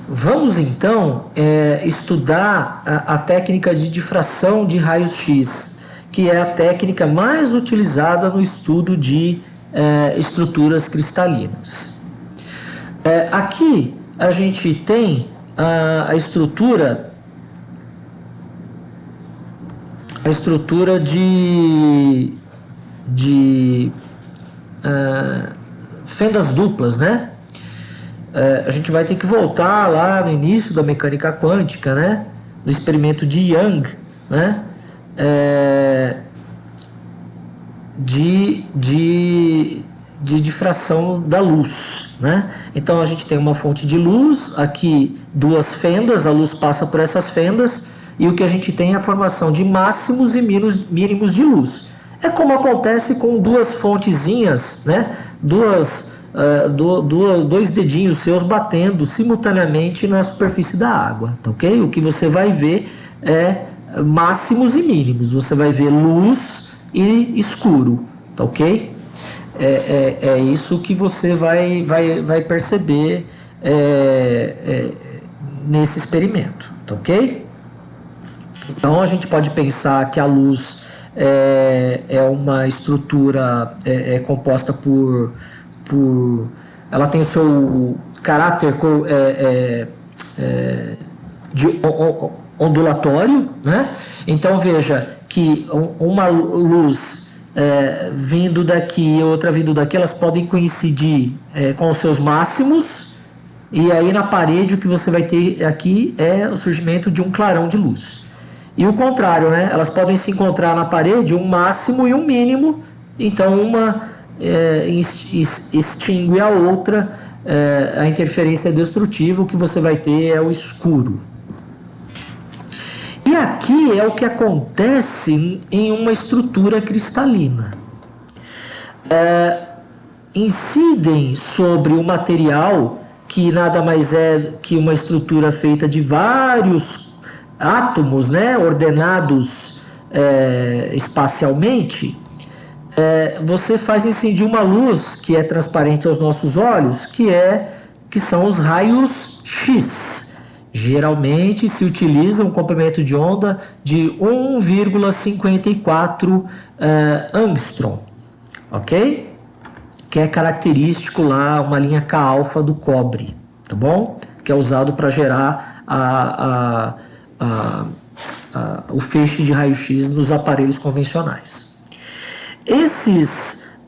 Vamos então estudar a técnica de difração de raios-x, que é a técnica mais utilizada no estudo de estruturas cristalinas. Aqui a gente tem a estrutura de fendas duplas, né? A gente vai ter que voltar lá no início da mecânica quântica, né? No experimento de Young, né? De difração da luz, né? Então a gente tem uma fonte de luz, aqui duas fendas, a luz passa por essas fendas, e o que a gente tem é a formação de máximos e mínimos de luz. É como acontece com duas fontezinhas, né? Dois dedinhos seus batendo simultaneamente na superfície da água, tá ok? O que você vai ver é máximos e mínimos, você vai ver luz e escuro, tá ok? É isso que você vai perceber nesse experimento, tá ok? Então a gente pode pensar que a luz é uma estrutura composta por ela tem o seu caráter de ondulatório, né? Então veja que uma luz vindo daqui e outra vindo daqui, elas podem coincidir com os seus máximos, e aí na parede o que você vai ter aqui é o surgimento de um clarão de luz. E o contrário, né? Elas podem se encontrar na parede um máximo e um mínimo, então uma extingue a outra, a interferência destrutiva, o que você vai ter é o escuro. E aqui é o que acontece em uma estrutura cristalina. Incidem sobre o material, que nada mais é que uma estrutura feita de vários átomos, né, ordenados espacialmente. Você faz incidir uma luz que é transparente aos nossos olhos, que são os raios X. Geralmente se utiliza um comprimento de onda de 1,54 angstrom, ok? Que é característico lá, uma linha K-alfa do cobre, tá bom? Que é usado para gerar o feixe de raio-x nos aparelhos convencionais.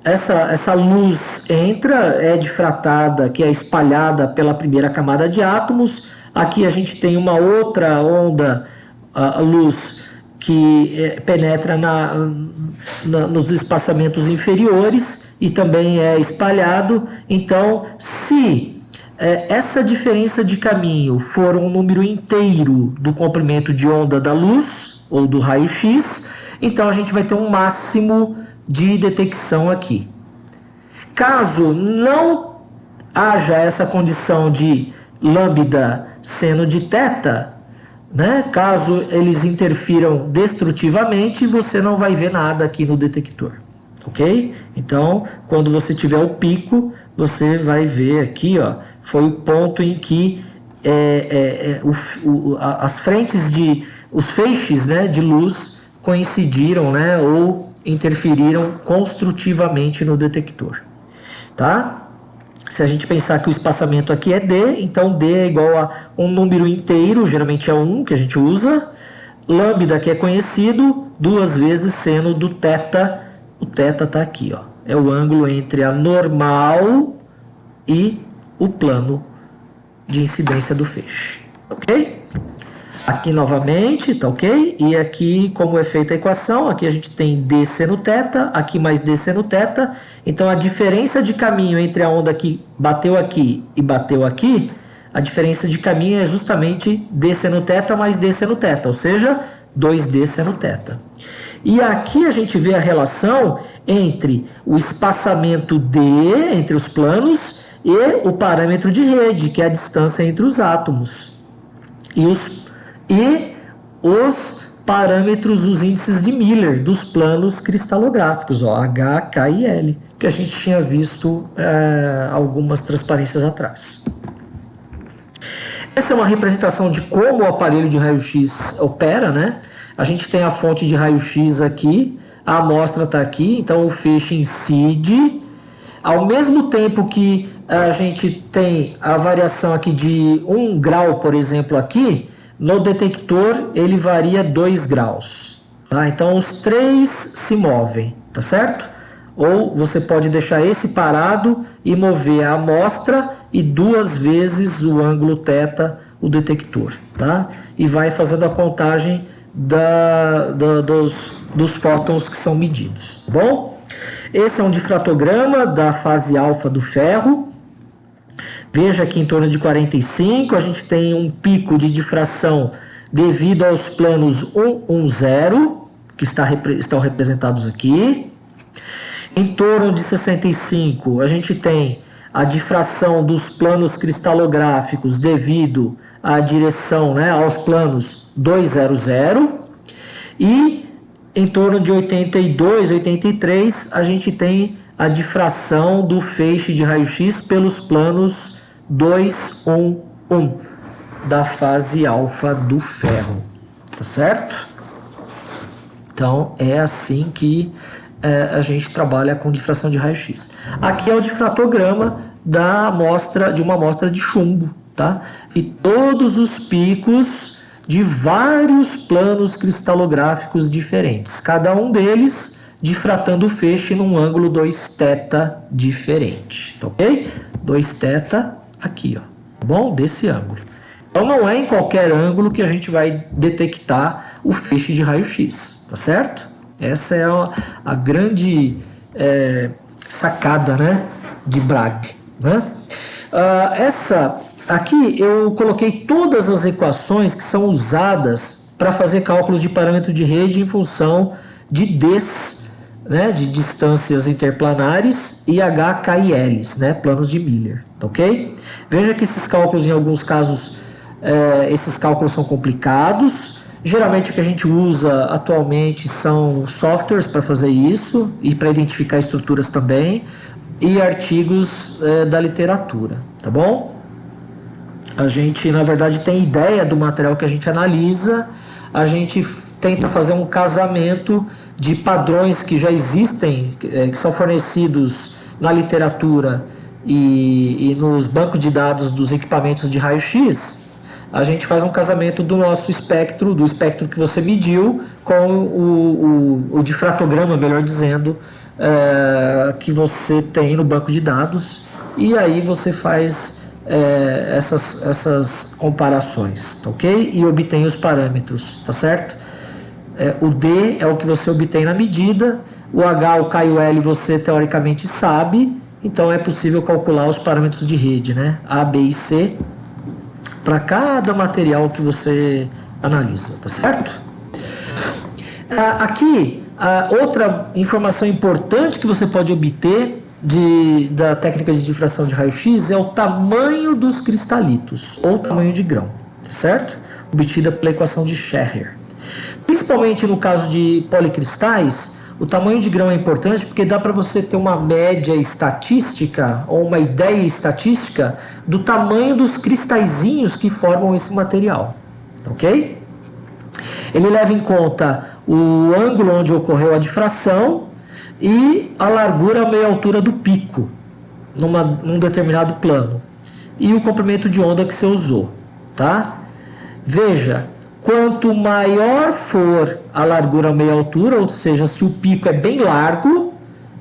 Essa luz entra, é difratada, que é espalhada pela primeira camada de átomos. Aqui a gente tem uma outra onda, a luz, que penetra nos espaçamentos inferiores e também é espalhado. Então, se essa diferença de caminho for um número inteiro do comprimento de onda da luz, ou do raio-x, então a gente vai ter um máximo de detecção aqui. Caso não haja essa condição de lambda seno de θ, né? Caso eles interfiram destrutivamente, você não vai ver nada aqui no detector, ok? Então, quando você tiver o pico, você vai ver aqui, ó, foi o ponto em que as frentes os feixes, né, de luz coincidiram, né, ou interferiram construtivamente no detector, tá? Se a gente pensar que o espaçamento aqui é D, então D é igual a um número inteiro, geralmente é 1 que a gente usa, lambda, que é conhecido, 2 vezes seno do θ, o θ está aqui, ó, é o ângulo entre a normal e o plano de incidência do feixe, ok? Aqui novamente, tá ok? E aqui, como é feita a equação, aqui a gente tem d seno θ, aqui mais d seno θ. Então, a diferença de caminho entre a onda que bateu aqui e bateu aqui, a diferença de caminho é justamente d seno θ mais d seno θ, ou seja, 2d seno θ. E aqui a gente vê a relação entre o espaçamento d entre os planos e o parâmetro de rede, que é a distância entre os átomos. E os parâmetros, os índices de Miller dos planos cristalográficos, ó, H, K e L, que a gente tinha visto algumas transparências atrás. Essa é uma representação de como o aparelho de raio-x opera, né? A gente tem a fonte de raio-x aqui, a amostra está aqui, então o feixe incide. Ao mesmo tempo que a gente tem a variação aqui de 1 grau, por exemplo, aqui, no detector ele varia 2 graus. Tá? Então os três se movem, tá certo? Ou você pode deixar esse parado e mover a amostra e 2 vezes o ângulo θ, o detector, tá? E vai fazendo a contagem dos fótons que são medidos, tá bom? Esse é um difratograma da fase alfa do ferro. Veja aqui em torno de 45, a gente tem um pico de difração devido aos planos 1, 0, que estão representados aqui. Em torno de 65, a gente tem a difração dos planos cristalográficos devido à direção, né, aos planos 200. E em torno de 82, 83, a gente tem a difração do feixe de raio-x pelos planos 2, 1, 1 da fase alfa do ferro, tá certo? Então é assim que a gente trabalha com difração de raio-x. Aqui é o difratograma de uma amostra de chumbo, tá? E todos os picos de vários planos cristalográficos diferentes, cada um deles difratando o feixe num ângulo 2θ diferente, tá ok? 2θ aqui, ó, tá bom? Desse ângulo. Então não é em qualquer ângulo que a gente vai detectar o feixe de raio-x, tá certo? Essa é a grande sacada, né, de Bragg, né? Aqui eu coloquei todas as equações que são usadas para fazer cálculos de parâmetro de rede em função de Ds, né, de distâncias interplanares, e H, K e L, né, planos de Miller, ok? Veja que esses cálculos, em alguns casos, esses cálculos são complicados. Geralmente o que a gente usa atualmente são softwares para fazer isso e para identificar estruturas também, e artigos da literatura, tá bom? A gente, na verdade, tem ideia do material que a gente analisa, a gente tenta fazer um casamento de padrões que já existem, que são fornecidos na literatura e nos bancos de dados dos equipamentos de raio-x. A gente faz um casamento do nosso espectro, do espectro que você mediu, com o difratograma, melhor dizendo, que você tem no banco de dados, e aí você faz essas comparações, tá ok? E obtém os parâmetros, tá certo? O D é o que você obtém na medida, o H, o K e o L você teoricamente sabe, então é possível calcular os parâmetros de rede, né? A, B e C, para cada material que você analisa, tá certo? Aqui, outra informação importante que você pode obter da técnica de difração de raio-x é o tamanho dos cristalitos, ou tamanho de grão, tá certo? Obtida pela equação de Scherrer. Principalmente no caso de policristais, o tamanho de grão é importante porque dá para você ter uma média estatística ou uma ideia estatística do tamanho dos cristalzinhos que formam esse material, ok? Ele leva em conta o ângulo onde ocorreu a difração e a largura a meia altura do pico num determinado plano e o comprimento de onda que você usou, tá? Veja, quanto maior for a largura a meia altura, ou seja, se o pico é bem largo,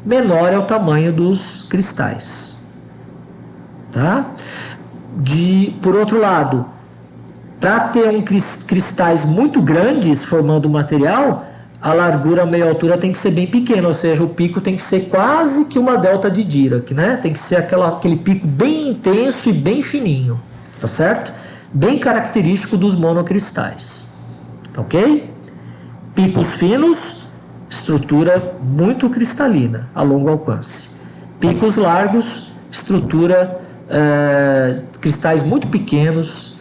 menor é o tamanho dos cristais, tá? Por outro lado, para ter cristais muito grandes formando o material, a largura a meia altura tem que ser bem pequena, ou seja, o pico tem que ser quase que uma delta de Dirac, né? Tem que ser aquele pico bem intenso e bem fininho, tá certo? Bem característico dos monocristais, tá ok? Picos finos, estrutura muito cristalina a longo alcance. Picos largos, estrutura cristais muito pequenos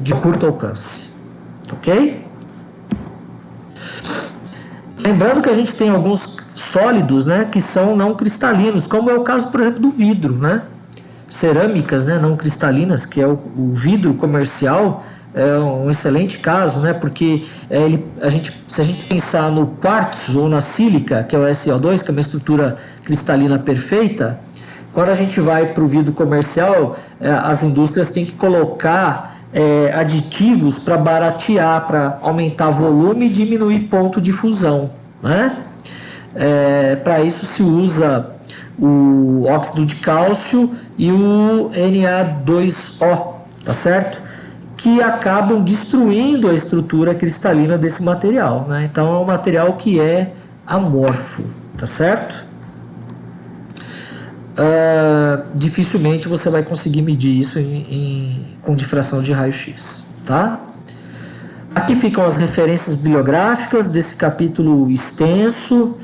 de curto alcance, ok? Lembrando que a gente tem alguns sólidos, né, que são não cristalinos, como é o caso, por exemplo, do vidro, né? Cerâmicas, né, não cristalinas, que é o vidro comercial, é um excelente caso, né, porque se a gente pensar no quartzo ou na sílica, que é o SO2, que é uma estrutura cristalina perfeita, quando a gente vai para o vidro comercial, as indústrias têm que colocar aditivos para baratear, para aumentar volume e diminuir ponto de fusão, né? Para isso se usa o óxido de cálcio e o Na2O, tá certo? Que acabam destruindo a estrutura cristalina desse material, né? Então é um material que é amorfo, tá certo? Dificilmente você vai conseguir medir isso com difração de raio-x, tá? Aqui ficam as referências bibliográficas desse capítulo extenso.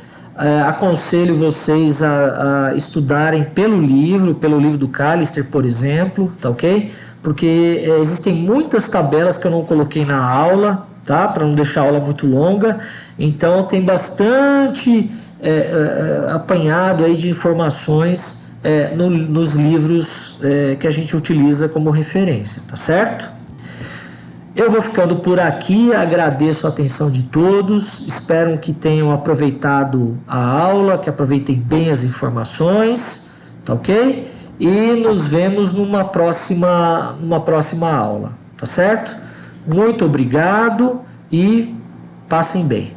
Aconselho vocês a estudarem pelo livro do Callister, por exemplo, tá ok? Porque existem muitas tabelas que eu não coloquei na aula, tá? Para não deixar a aula muito longa. Então tem bastante apanhado aí de informações nos livros que a gente utiliza como referência, tá certo? Eu vou ficando por aqui, agradeço a atenção de todos, espero que tenham aproveitado a aula, que aproveitem bem as informações, tá ok? E nos vemos numa próxima aula, tá certo? Muito obrigado e passem bem.